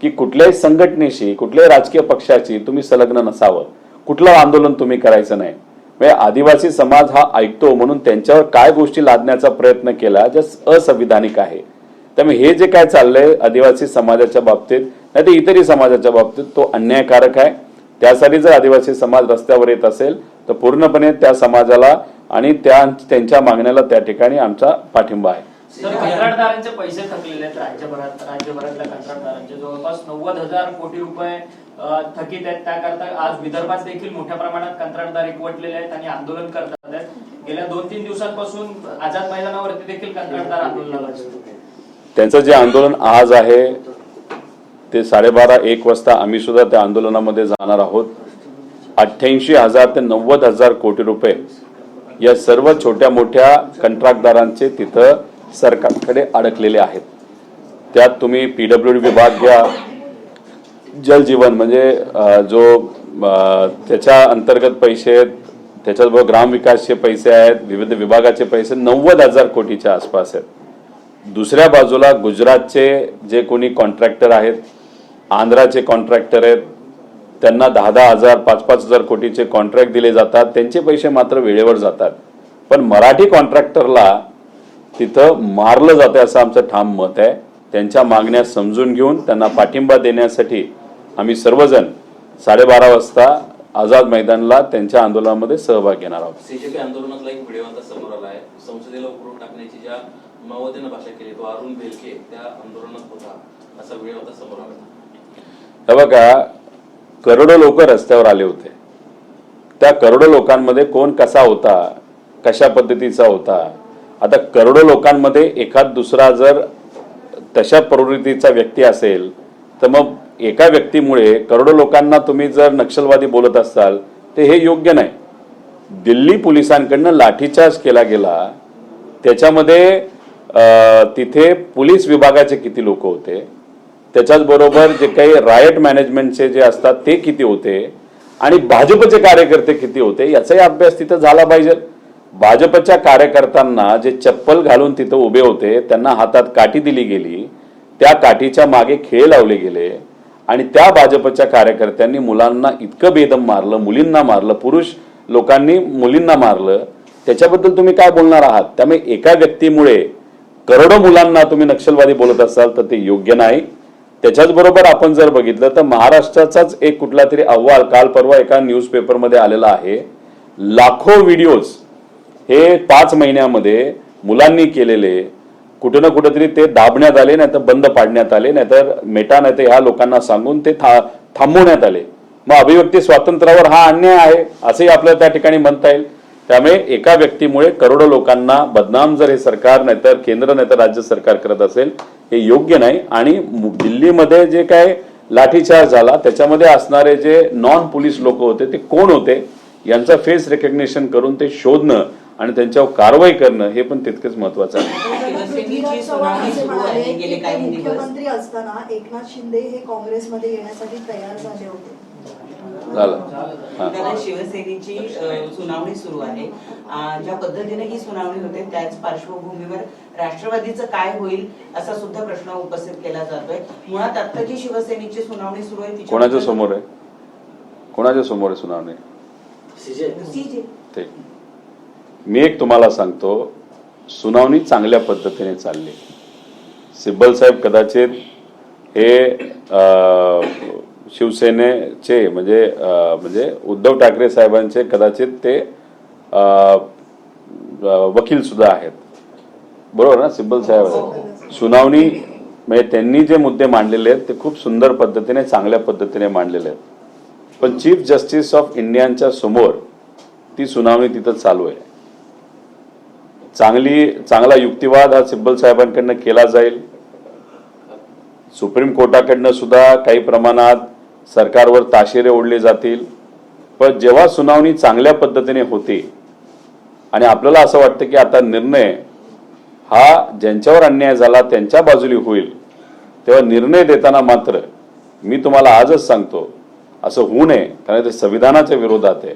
की कुठल्याही संघटनेशी, कुठल्याही राजकीय पक्षाशी तुम्ही संलग्न नसावं, कुठलं आंदोलन तुम्ही करायचं नाही. म्हणजे आदिवासी समाज हा ऐकतो म्हणून त्यांच्यावर काय गोष्टी लादण्याचा प्रयत्न केला ज्या असंविधानिक आहे. त्यामुळे हे जे काय चाललंय आदिवासी समाजाच्या बाबतीत नाही तर इतरही समाजाच्या बाबतीत तो अन्यायकारक आहे. त्यासाठी जर आदिवासी समाज रस्त्यावर येत असेल तर पूर्णपणे त्या समाजाला आणि त्यांच्या मागण्याला त्या ठिकाणी आमचा पाठिंबा आहे. सर, कंत्राटदारांचे पैसे थकलेले आहेत राज्यभरातल्या कंत्राटदारांचे जवळपास 90,000 कोटी रुपये थकीत आहेत. त्याकरता आज विदर्भात देखील मोठ्या प्रमाणात कंत्राटदार एकवटलेले आहेत आणि आंदोलन करतात आहेत. गेल्या 2-3 दिवसांपासून आझाद मैदानावरती देखील कंत्राटदार आंदोलनाला आहेत. त्यांचं जे आंदोलन आज आहे ते 12:30-1 वाजता आम्ही सुद्धा त्या आंदोलनामध्ये जाणार आहोत. 88,000 ते 90,000 कोटी रुपये या सर्व छोट्या मोठ्या कंत्राटदारांचे तिथं सरकारकडे अडकलेले आहेत. त्यात तुम्ही PWD विभाग घ्या, जल जीवन म्हणजे जो त्याच्या अंतर्गत पैसे आहेत, त्याच्याबरोबर ग्रामविकासचे पैसे आहेत, विविध विभागाचे पैसे 90,000 कोटीच्या आसपास आहेत. दुसऱ्या बाजूला गुजरातचे जे कोणी कॉन्ट्रॅक्टर आहेत, आंध्राचे कॉन्ट्रॅक्टर आहेत, त्यांना 10,000 5,000 कोटीचे कॉन्ट्रॅक्ट दिले जातात, त्यांचे पैसे मात्र वेळेवर जातात. पण मराठी कॉन्ट्रॅक्टरला तिथं मारलं जातं असं आमचं ठाम मत आहे. त्यांच्या मागण्या समजून घेऊन त्यांना पाठिंबा देण्यासाठी आम्ही सर्वजण 12:30 वाजता आझाद मैदानला त्यांच्या आंदोलनामध्ये सहभाग घेणार आहोत. सीजेपी आंदोलनातला एक व्हिडिओ आता समोर आला आहे. संसदेला उकरून टाकण्याची ज्या माओवाद्यांना भाषा केली तो अरुण बेलके त्या आंदोलनात होता असा व्हिडिओ आता समोर आला. हे बघा, करोडो लोक रस्त्यावर आले होते. त्या करोडो लोकांमध्ये कोण कसा होता, कशा पद्धतीचा होता. आता करोडो लोकांमध्ये एखाद दुसरा जर तशा प्रवृत्तीचा व्यक्ती असेल तर मग एका व्यक्तीमुळे करोडो लोकांना तुम्ही जर नक्षलवादी बोलत असाल तर हे योग्य नाही. दिल्ली पोलिसांकडनं लाठीचार्ज केला गेला, त्याच्यामध्ये तिथे पोलीस विभागाचे किती लोक होते, त्याच्याच बरोबर जे काही रायट मॅनेजमेंटचे जे असतात ते किती होते आणि भाजपचे कार्यकर्ते किती होते याचाही अभ्यास तिथं झाला पाहिजे. भाजपच्या कार्यकर्त्यांना जे चप्पल घालून तिथं उभे होते त्यांना हातात काठी दिली गेली, त्या काठीच्या मागे खेळ लावले गेले आणि त्या भाजपच्या कार्यकर्त्यांनी मुलांना इतकं बेदम मारलं, मुलींना मारलं, पुरुष लोकांनी मुलींना मारलं. त्याच्याबद्दल तुम्ही काय बोलणार आहात? त्यामुळे एका व्यक्तीमुळे करोडो मुलांना तुम्ही नक्षलवादी बोलत असाल तर ते योग्य नाही. त्याच्याच बरोबर आपण जर बघितलं तर महाराष्ट्राचाच एक कुठला तरी अहवाल काल परवा एका न्यूजपेपरमध्ये आलेला आहे. लाखो व्हिडिओज हे 5 महिन्यामध्ये मुलांनी केलेले कुठे ना कुठेतरी ते दाबण्यात आले, नाही तर बंद पाडण्यात आले, नाहीतर मेटा नाही तर ह्या लोकांना सांगून ते थांबवण्यात आले. मग अभिव्यक्ती स्वातंत्र्यावर हा अन्याय आहे असंही आपल्याला त्या ठिकाणी म्हणता येईल. त्यामुळे एका व्यक्तीमुळे करोडो लोकांना बदनाम जर हे सरकार नाहीतर केंद्र नाहीतर राज्य सरकार करत असेल हे योग्य नाही. आणि दिल्लीमध्ये जे काय लाठीचार्ज झाला त्याच्यामध्ये असणारे जे नॉन पोलीस लोक होते ते कोण होते यांचं फेस रेकग्निशन करून ते शोधणं आणि त्यांच्यावर कारवाई करणं हे पण तितकंच महत्वाचं आहे. शिवसेनेची सुनावणी सुरू आहे गेले काही दिवस. मुख्यमंत्री असताना एकनाथ शिंदे हे काँग्रेसमध्ये येण्यासाठी तयार झाले होते. झालं. त्याला शिवसेनेची सुनावणी सुरू आहे. ज्या पद्धतीने ही सुनावणी होते त्याच पार्श्वभूमीवर राष्ट्रवादीचं काय होईल असा सुद्धा प्रश्न उपस्थित केला जातोय. मुळात आता जी शिवसेनेची सुनावणी सुरू आहे कोणाच्या समोर आहे? कोणाच्या समोर आहे सुनावणी? सीजे. ते मी एक तुम्हाला सांगतो, सुनावणी चांगल्या पद्धतीने चालली. सिब्बल साहेब कदाचित हे शिवसेनेचे म्हणजे उद्धव ठाकरे साहेबांचे कदाचित ते वकील सुद्धा आहेत, बरोबर ना? सिब्बल साहेब सुनावणी म्हणजे त्यांनी जे मुद्दे मांडलेले आहेत ते खूप सुंदर पद्धतीने चांगल्या पद्धतीने मांडलेले आहेत. पण चीफ जस्टिस ऑफ इंडियाच्या समोर ती सुनावणी तिथं चालू आहे. चांगला युक्तिवाद हा सिब्बल साहेबांकडनं केला जाईल. सुप्रीम कोर्टाकडनं सुद्धा काही प्रमाणात सरकारवर ताशेरे ओढले जातील. पण जेव्हा सुनावणी चांगल्या पद्धतीने होते आणि आपल्याला असं वाटतं की आता निर्णय हा ज्यांच्यावर अन्याय झाला त्यांच्या बाजूली होईल, तेव्हा निर्णय देताना मात्र मी तुम्हाला आजच सांगतो असं होऊ नये, कारण ते संविधानाच्या विरोधात आहे.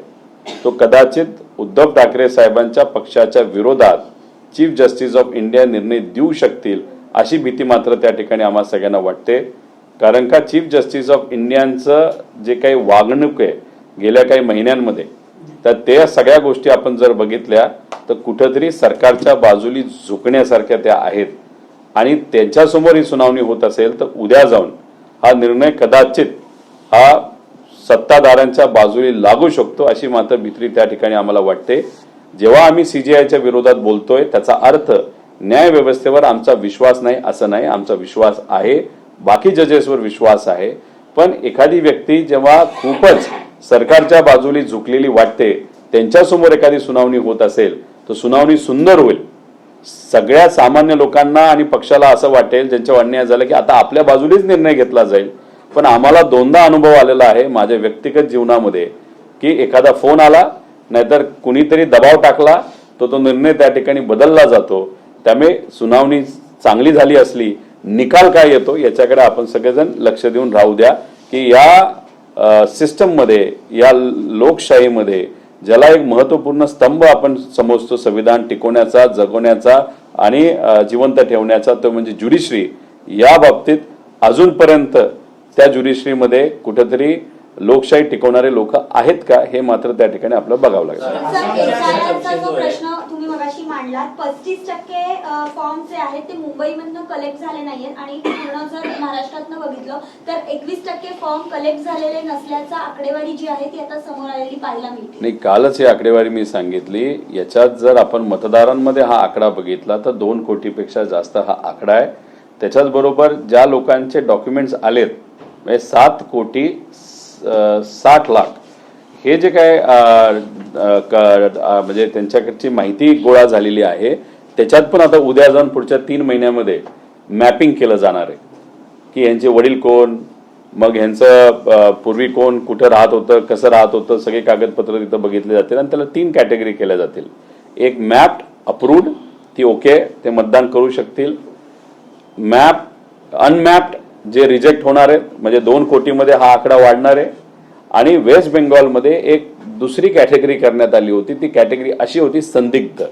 तो कदाचित उद्धव ठाकरे साहेबांच्या पक्षाच्या विरोधात चीफ जस्टिस ऑफ इंडिया निर्णय देऊ शकतील अशी भीती मात्र त्या ठिकाणी आम्हा सगळ्यांना वाटते. कारण का चीफ जस्टिस ऑफ इंडियाचं जे काही वागणूक आहे गेल्या काही महिन्यांमध्ये, तर त्या सगळ्या गोष्टी आपण जर बघितल्या तर कुठेतरी सरकारच्या बाजूली झुकण्यासारख्या त्या आहेत. आणि त्यांच्यासमोर ही सुनावणी होत असेल तर उद्या जाऊन हा निर्णय कदाचित हा सत्ताधाऱ्यांच्या बाजूने लागू शकतो अशी मात्र भीती त्या ठिकाणी आम्हाला वाटते. जेव्हा आम्ही सीजीआयच्या विरोधात बोलतोय त्याचा अर्थ न्याय व्यवस्थेवर आमचा विश्वास नाही असं नाही, आमचा विश्वास आहे, बाकी जजेसवर विश्वास आहे. पण एखादी व्यक्ती जेव्हा खूपच सरकारच्या बाजूली झुकलेली वाटते त्यांच्यासमोर एखादी सुनावणी होत असेल तर सुनावणी सुंदर होईल. सगळ्या सामान्य लोकांना आणि पक्षाला असं वाटेल ज्यांच्या अन्याय झालं की आता आपल्या बाजूनेच निर्णय घेतला जाईल. पण आम्हाला 2दा अनुभव आलेला आहे माझ्या व्यक्तिगत जीवनामध्ये की एखादा फोन आला नाहीतर कुणीतरी दबाव टाकला तो निर्णय त्या ठिकाणी बदलला जातो. त्यामुळे सुनावणी चांगली झाली असली निकाल काय येतो याच्याकडे आपण सगळेजण लक्ष देऊन राहू द्या की या सिस्टममध्ये या लोकशाहीमध्ये ज्याला एक महत्वपूर्ण स्तंभ आपण समजतो संविधान टिकवण्याचा, जगवण्याचा आणि जिवंत ठेवण्याचा, तो म्हणजे ज्युडिशरी. या बाबतीत अजूनपर्यंत त्या ज्युडिशरीमध्ये कुठेतरी लोकशाही टिकवणारे लोक आहेत का हे मात्र त्या ठिकाणी आपलं बघावं लागेल. सर, SIR जो प्रश्न तुम्ही मगाशी मांडलात, 35% फॉर्म जे आहेत ते मुंबईमधनं कलेक्ट झाले नाहीयेत आणि पूर्ण जर महाराष्ट्रातनं बघितलं तर 21% फॉर्म कलेक्ट झालेले नसल्याचा आकडेवारी जी आहे ती आता समोर आलेली पाहायला मिळते. नाही, कालच ही आकडेवारी मी सांगितली. याच्यात जर आपण मतदारांमध्ये हा आकडा बघितला तर 2 कोटीपेक्षा जास्त हा आकडा आहे. त्याच्याच बरोबर ज्या लोकांचे डॉक्युमेंट्स आलेत म्हणजे 7 कोटी 60 लाख हे जे काय म्हणजे त्यांच्याकडची माहिती गोळा झालेली आहे त्याच्यात पण आता उद्या जाऊन पुढच्या 3 महिन्यामध्ये मॅपिंग केलं जाणार आहे की यांचे वडील कोण, मग ह्यांचं पूर्वी कोण, कुठं राहत होतं, कसं राहत होतं, सगळे कागदपत्र तिथं बघितले जातील आणि त्याला 3 कॅटेगरी केल्या जातील. एक मॅप्ड अप्रूव्ड, ती ओके, ते मतदान करू शकतील. अनमॅप्ड जे रिजेक्ट होणार आहेत म्हणजे 2 कोटीमध्ये हा आकडा वाढणार आहे. आणि वेस्ट बेंगॉलमध्ये एक दुसरी कॅटेगरी करण्यात आली होती, ती कॅटेगरी अशी होती संदिग्ध.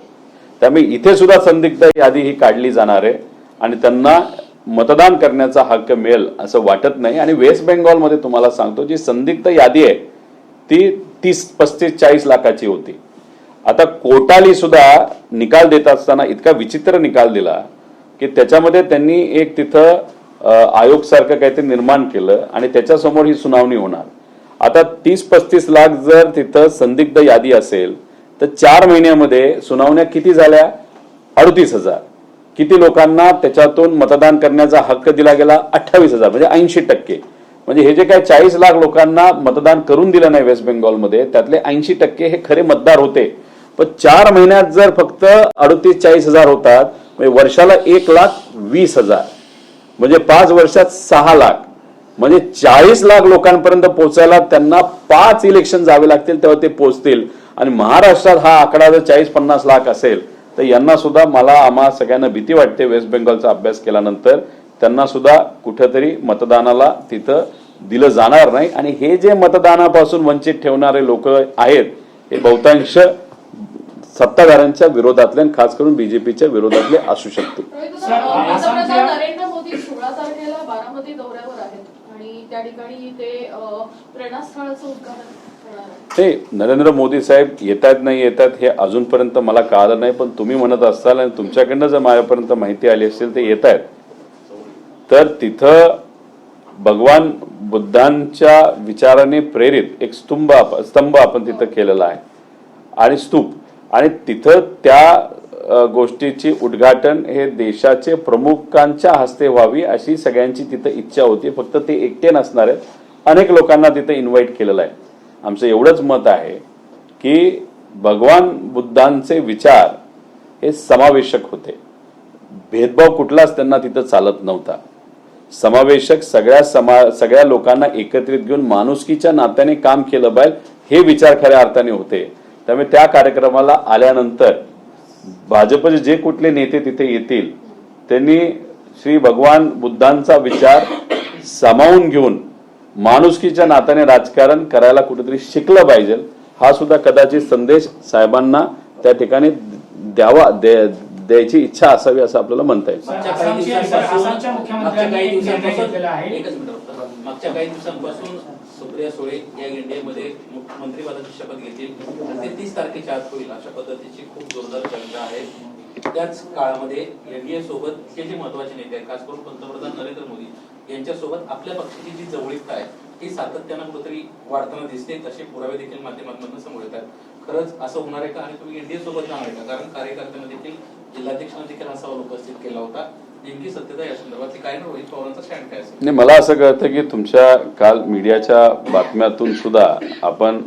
त्यामुळे इथे सुद्धा संदिग्ध यादी ही काढली जाणार आहे आणि त्यांना मतदान करण्याचा हक्क मिळेल असं वाटत नाही. आणि वेस्ट बेंगॉलमध्ये तुम्हाला सांगतो जी संदिग्ध यादी आहे ती 30, 35, 40 लाखाची होती. आता कोर्टाली सुद्धा निकाल देत असताना इतका विचित्र निकाल दिला की त्याच्यामध्ये त्यांनी एक तिथं आयोग सारखं काहीतरी निर्माण केलं आणि त्याच्यासमोर ही सुनावणी होणार. आता 30-35 लाख जर तिथं संदिग्ध यादी असेल तर 4 महिन्यामध्ये सुनावण्या किती झाल्या? 38,000. किती लोकांना त्याच्यातून मतदान करण्याचा हक्क दिला गेला? 28,000, म्हणजे 80%. म्हणजे हे जे काय 40 लाख लोकांना मतदान करून दिलं नाही वेस्ट बेंगॉलमध्ये त्यातले 80% हे खरे मतदार होते. पण 4 महिन्यात जर फक्त 38-40,000 होतात म्हणजे वर्षाला 1,20,000 म्हणजे 5 वर्षात 6 लाख म्हणजे 40 लाख लोकांपर्यंत पोहोचायला त्यांना 5 इलेक्शन जावे लागतील तेव्हा ते पोहोचतील. आणि महाराष्ट्रात हा आकडा जर 40-50 लाख असेल तर यांना सुद्धा आम्हा सगळ्यांना भीती वाटते वेस्ट बेंगॉलचा अभ्यास केल्यानंतर त्यांना सुद्धा कुठेतरी मतदानाला तिथं दिलं जाणार नाही. आणि हे जे मतदानापासून वंचित ठेवणारे लोक आहेत हे बहुतांश सत्ताधाऱ्यांच्या विरोधातले आणि खास करून बीजेपीच्या विरोधातले असू शकते. पंतप्रधान नरेंद्र मोदी 16 तारखेला बारामती दौऱ्यावर आहेत आणि त्या ठिकाणी ते प्रेरणास्थळाचं उद्घाटन करणार आहेत. ते नरेंद्र मोदी साहेब येतात नाही येतात हे अजूनपर्यंत मला कळालं नाही. पण तुम्ही म्हणत असाल आणि तुमच्याकडनं जर माझ्यापर्यंत माहिती आली असेल ते येत आहेत तर तिथं भगवान बुद्धांच्या विचाराने प्रेरित एक स्तंभ आपण तिथं केलेला आहे आणि स्तूप. आणि तिथं त्या गोष्टीची उद्घाटन हे देशाचे प्रमुखांच्या हस्ते व्हावी अशी सगळ्यांची तिथं इच्छा होती. फक्त ते एकटे नसणार आहेत, अनेक लोकांना तिथं इन्व्हाइट केलेलं आहे. आमचं एवढंच मत आहे की भगवान बुद्धांचे विचार हे समावेशक होते. भेदभाव कुठलाच त्यांना तिथं चालत नव्हता. समावेशक सगळ्या लोकांना एकत्रित घेऊन माणुसकीच्या नात्याने काम केलं पाहिजे हे विचार खऱ्या अर्थाने होते. त्यामुळे त्या कार्यक्रमाला आल्यानंतर भाजपचे जे कुठले नेते तिथे येतील त्यांनी श्री भगवान बुद्धांचा विचार सामावून घेऊन माणुसकीच्या नात्याने राजकारण करायला कुठेतरी शिकलं पाहिजे. हा सुद्धा कदाचित संदेश साहेबांना त्या ठिकाणी द्यायची इच्छा असावी असं आपल्याला म्हणता येईल. आसामच्या मुख्यमंत्र्यांनी एक निर्णय घेतलेला आहे. एकच मिनिट. मागच्या काही दिवसांपासून सुप्रिया सुळे या एनडीएमध्ये मंत्रिपदाची शपथ घेतील आणि ते 30 तारखेच्या आत होईल अशा पद्धतीची खूप जोरदार चर्चा आहे. त्याच काळामध्ये एनडीए सोबत जे महत्वाचे नेते आहेत खास करून पंतप्रधान नरेंद्र मोदी यांच्यासोबत आपल्या पक्षाची जी जवळीकता आहे ती सातत्यानं कुठेतरी वाढताना दिसते. तसे पुरावे देखील माध्यमांमधून समोर येतात. खरंच असं होणार आहे का आणि तुम्ही एनडीए सोबत जाणार आहे का? कारण कार्यकर्त्यांना देखील जिल्हाध्यक्षांना देखील हा सवाल उपस्थित केला होता. नेमकी सत्यता या संदर्भातली काय ना रोहित पवारांचा स्टँड काय असेल? नाही, मला असं कळतं की तुमच्या काल मीडियाच्या बातम्यातून सुद्धा आपण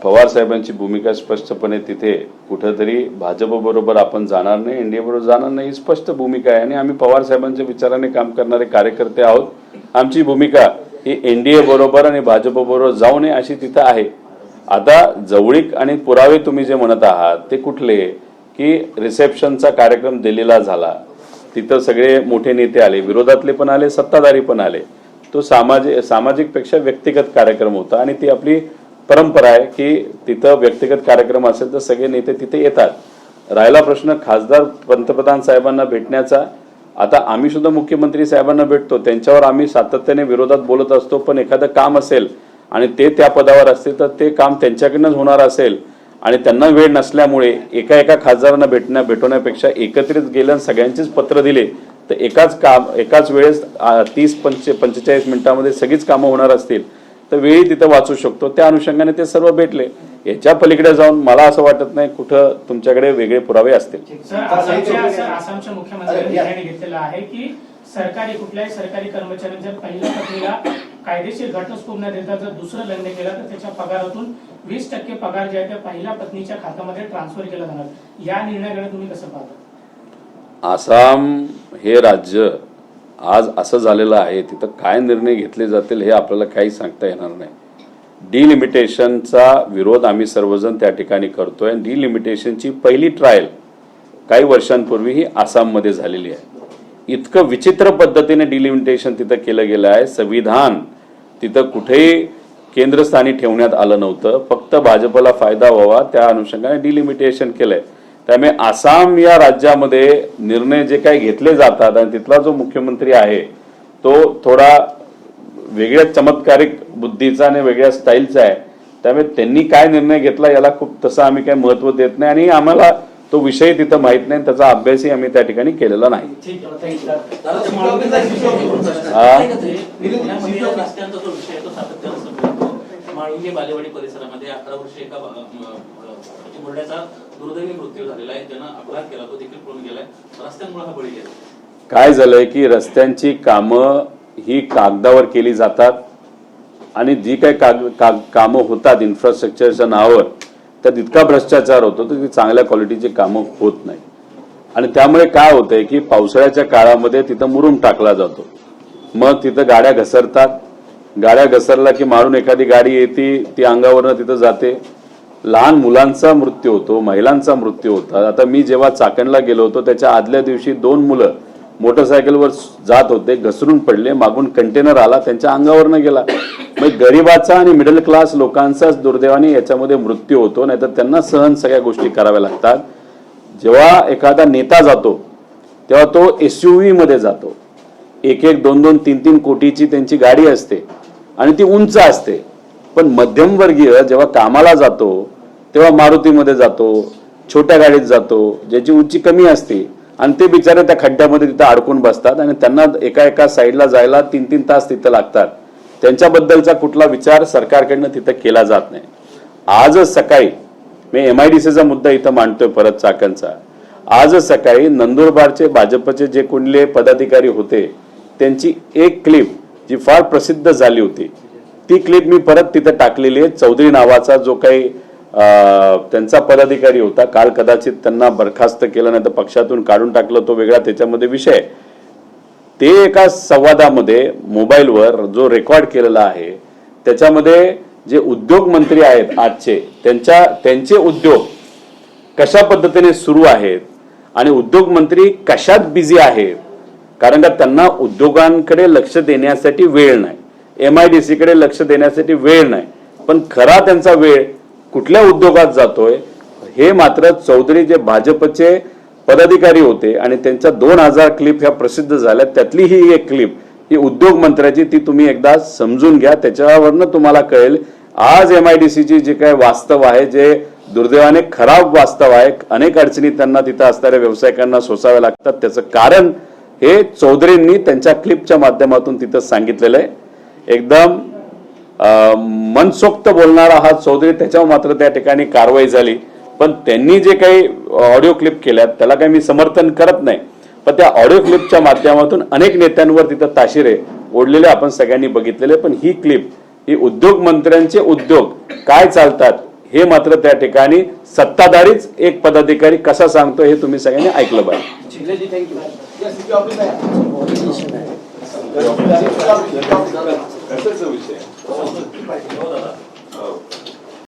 पवार साहेबांची भूमिका स्पष्टपणे तिथे कुठेतरी भाजप बरोबर आपण जाणार नाही, एनडीए बरोबर जाणार नाही ही स्पष्ट भूमिका आहे. आणि आम्ही पवार साहेबांच्या विचाराने काम करणारे कार्यकर्ते आहोत. आमची भूमिका ही एनडीए बरोबर आणि भाजप बरोबर जाऊ नये अशी तिथं आहे. आता जवळीक आणि पुरावे तुम्ही जे म्हणत आहात ते कुठले की रिसेप्शनचा कार्यक्रम दिल्लीला झाला, तिथं सगळे मोठे नेते आले, विरोधातले पण आले, सत्ताधारी पण आले. तो सामाजिक पेक्षा व्यक्तिगत कार्यक्रम होता आणि ती आपली परंपरा आहे की तिथं व्यक्तिगत कार्यक्रम असेल तर सगळे नेते तिथे येतात. राहिला प्रश्न खासदार पंतप्रधान साहेबांना भेटण्याचा, आता आम्ही सुद्धा मुख्यमंत्री साहेबांना भेटतो, त्यांच्यावर आम्ही सातत्याने विरोधात बोलत असतो. पण एखादं काम असेल आणि ते त्या पदावर असतील तर ते काम त्यांच्याकडनंच होणार असेल आणि त्यांना वेळ नसल्यामुळे एका खासदारांना भेटवण्यापेक्षा एकत्रित गेलं आणि सगळ्यांचीच पत्र दिले तर एकाच वेळेस 30-45 मिनिटांमध्ये सगळीच कामं होणार असतील तर वेळी तिथं वाचू शकतो. त्या अनुषंगाने ते सर्व भेटले. याच्या पलीकडे जाऊन मला असं वाटत नाही कुठं तुमच्याकडे वेगळे पुरावे असतील. सर, आसामच्या मुख्यमंत्र्यांनी निर्णय घेतलेला आहे की कुठल्याही सरकारी कर्मचाऱ्यांच्या पहिल्या पत्नीला कायदेशीर घटस्फोट न देता जर दुसरं लग्न केलं तर त्याच्या पगारातून 20% पगार जे आहे त्या पहिल्या पत्नीच्या खात्यामध्ये ट्रान्सफर केला जाणार. या निर्णयाकडे तुम्ही कसं पाहता? आसाम हे राज्य आज असं झालेलं आहे तिथं काय निर्णय घेतले जातील हे आपल्याला काही सांगता येणार नाही. डिलिमिटेशनचा विरोध आम्ही सर्वजण त्या ठिकाणी करतोय. डिलिमिटेशनची पहिली ट्रायल काही वर्षांपूर्वी ही आसाममध्ये झालेली आहे. इतकं विचित्र पद्धतीने डिलिमिटेशन तिथं केलं गेलं आहे. संविधान तिथं कुठेही केंद्रस्थानी ठेवण्यात आलं नव्हतं. फक्त भाजपला फायदा व्हावा त्या अनुषंगाने डिलिमिटेशन केलंय. त्यामुळे आसाम या राज्यामध्ये निर्णय जे काही घेतले जातात आणि तिथला जो मुख्यमंत्री आहे तो थोडा वेगळ्या चमत्कारिक बुद्धीचा आणि वेगळ्या स्टाईलचा आहे. त्यामुळे त्यांनी काय निर्णय घेतला याला खूप तसं आम्ही काही महत्व देत नाही आणि आम्हाला तो विषय तिथं माहित नाही. त्याचा अभ्यासही आम्ही त्या ठिकाणी केलेला नाही. रस्त्यांचा जो विषय आहे तो सातत्यानं समोर येतो. माळुंगे बालेवाडी परिसरामध्ये 11 वर्षे एका मुरड्याचा दुर्दैवी मृत्यू झालेला आहे. त्यानं अपघात केला, तो देखील पळून गेलाय. रस्त्यांमुळे हा बळी गेला. काय झालंय की रस्त्यांची कामं ही कागदावर केली जातात आणि जी काही कामं होतात इन्फ्रास्ट्रक्चरच्या नावावर त्यात इतका भ्रष्टाचार होतो तर ती चांगल्या क्वालिटीची कामं होत नाही. आणि त्यामुळे काय होतंय की पावसाळ्याच्या काळामध्ये तिथं मुरुम टाकला जातो. मग तिथं गाड्या घसरतात. गाड्या घसरला की मारून एखादी गाडी येते ती अंगावरनं तिथं जाते. लहान मुलांचा मृत्यू होतो, महिलांचा मृत्यू होता. आता मी जेव्हा चाकणला गेलो होतो त्याच्या आदल्या दिवशी 2 मुलं मोटरसायकलवर जात होते, घसरून पडले. मागून कंटेनर आला, त्यांच्या अंगावरनं गेला. मग गरीबाचा आणि मिडल क्लास लोकांचाच दुर्दैवाने याच्यामध्ये मृत्यू होतो. नाहीतर त्यांना सहन सगळ्या गोष्टी कराव्या लागतात. जेव्हा एखादा नेता जातो तेव्हा तो SUV मध्ये जातो. 1-1, 2-2, 3-3 कोटीची त्यांची गाडी असते आणि ती उंच असते. पण मध्यमवर्गीय जेव्हा कामाला जातो तेव्हा मारुतीमध्ये जातो, छोट्या गाडीत जातो ज्याची उंची कमी असते आणि ते बिचारे त्या खड्ड्यामध्ये तिथं अडकून बसतात आणि त्यांना एका साईडला जायला 3-3 तास तिथं लागतात. त्यांच्याबद्दलचा कुठला विचार सरकारकडनं तिथं केला जात नाही. आजच सकाळी मी MIDCचा मुद्दा इथं मांडतोय परत चाकणचा. आजच सकाळी नंदुरबारचे भाजपचे जे कुठले पदाधिकारी होते त्यांची एक क्लिप जी फार प्रसिद्ध झाली होती ती क्लिप मी परत तिथं टाकलेली आहे. चौधरी नावाचा जो काही त्यांचा पदाधिकारी होता, काल कदाचित त्यांना बरखास्त केलं नाही तर पक्षातून काढून टाकलं, तो वेगळा त्याच्यामध्ये विषय. ते एका संवादामध्ये मोबाईलवर जो रेकॉर्ड केलेला आहे त्याच्यामध्ये जे उद्योग मंत्री आहेत आजचे त्यांचे उद्योग कशा पद्धतीने सुरू आहेत आणि उद्योग मंत्री कशात बिझी आहेत. कारण का त्यांना उद्योगांकडे लक्ष देण्यासाठी वेळ नाही, MIDC कडे लक्ष देण्यासाठी वेळ नाही. पण खरा त्यांचा वेळ कुठल्या उद्योगात जातोय हे मात्र चौधरी जे भाजपचे पदाधिकारी होते आणि त्यांच्या 2000 क्लिप ह्या प्रसिद्ध झाल्या. त्यातली ही एक क्लिप ही उद्योग मंत्र्याची, ती तुम्ही एकदा समजून घ्या. त्याच्यावरनं तुम्हाला कळेल आज MIDCची जे काही वास्तव आहे, जे दुर्दैवाने खराब वास्तव आहे. अनेक अडचणी त्यांना तिथं असणाऱ्या व्यावसायिकांना सोसाव्या लागतात. त्याचं कारण हे चौधरींनी त्यांच्या क्लिपच्या माध्यमातून तिथं सांगितलेलं आहे. एकदम मनसोक्त बोलणारा हा चौधरी, त्याच्यावर मात्र त्या ठिकाणी कारवाई झाली. पण त्यांनी जे काही ऑडिओ क्लिप केल्यात त्याला काही मी समर्थन करत नाही. पण त्या ऑडिओ क्लिपच्या माध्यमातून अनेक नेत्यांवर तिथं ताशिरे ओढलेले आपण सगळ्यांनी बघितलेले. पण ही क्लिप ही उद्योग मंत्र्यांचे उद्योग काय चालतात हे मात्र त्या ठिकाणी सत्ताधारीच एक पदाधिकारी कसा सांगतो हे तुम्ही सगळ्यांनी ऐकलं पाहिजे.